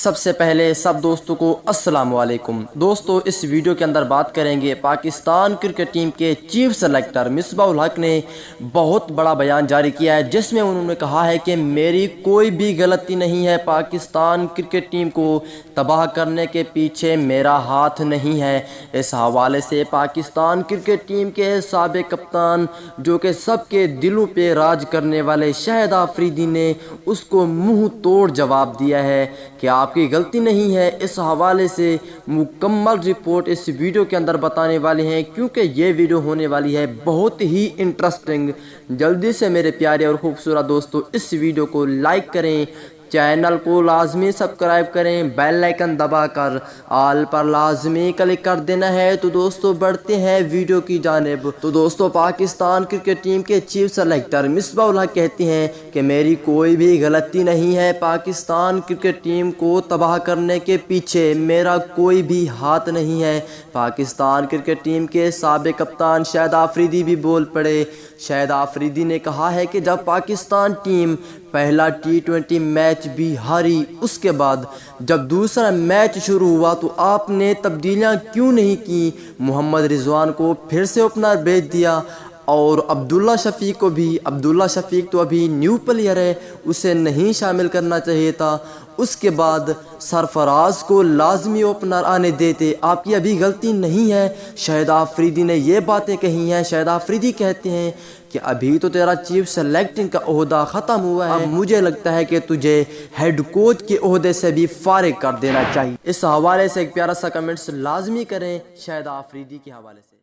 سب سے پہلے سب دوستوں کو السلام علیکم۔ دوستو اس ویڈیو کے اندر بات کریں گے پاکستان کرکٹ ٹیم کے چیف سلیکٹر مصباح الحق نے بہت بڑا بیان جاری کیا ہے، جس میں انہوں نے کہا ہے کہ میری کوئی بھی غلطی نہیں ہے، پاکستان کرکٹ ٹیم کو تباہ کرنے کے پیچھے میرا ہاتھ نہیں ہے۔ اس حوالے سے پاکستان کرکٹ ٹیم کے سابق کپتان جو کہ سب کے دلوں پہ راج کرنے والے شاہد آفریدی نے اس کو منہ توڑ جواب دیا ہے کہ آپ کی غلطی نہیں ہے۔ اس حوالے سے مکمل رپورٹ اس ویڈیو کے اندر بتانے والے ہیں، کیونکہ یہ ویڈیو ہونے والی ہے بہت ہی انٹرسٹنگ۔ جلدی سے میرے پیارے اور خوبصورت دوستو اس ویڈیو کو لائک کریں، چینل کو لازمی سبسکرائب کریں، بیل آئیکن دبا کر آل پر لازمی کلک کر دینا ہے۔ تو دوستو بڑھتے ہیں ویڈیو کی جانب۔ تو دوستو پاکستان کرکٹ ٹیم کے چیف سلیکٹر مصباح الحق کہتے ہیں کہ میری کوئی بھی غلطی نہیں ہے، پاکستان کرکٹ ٹیم کو تباہ کرنے کے پیچھے میرا کوئی بھی ہاتھ نہیں ہے۔ پاکستان کرکٹ ٹیم کے سابق کپتان شاہد آفریدی بھی بول پڑے۔ شاہد آفریدی نے کہا ہے کہ جب پاکستان ٹیم پہلا T20 میچ بھی ہاری، اس کے بعد جب دوسرا میچ شروع ہوا تو آپ نے تبدیلیاں کیوں نہیں کی؟ محمد رضوان کو پھر سے اوپنر بھیج دیا اور عبداللہ شفیق کو بھی۔ عبداللہ شفیق تو ابھی نیو پلیئر ہے، اسے نہیں شامل کرنا چاہیے تھا۔ اس کے بعد سرفراز کو لازمی اوپنر آنے دیتے، آپ کی ابھی غلطی نہیں ہے۔ شاہد آفریدی نے یہ باتیں کہی ہیں۔ شاہد آفریدی کہتے ہیں کہ ابھی تو تیرا چیف سلیکٹنگ کا عہدہ ختم ہوا ہے، اب مجھے لگتا ہے کہ تجھے ہیڈ کوچ کے عہدے سے بھی فارغ کر دینا چاہیے۔ اس حوالے سے ایک پیارا سا کمنٹس لازمی کریں شاہد آفریدی کے حوالے سے۔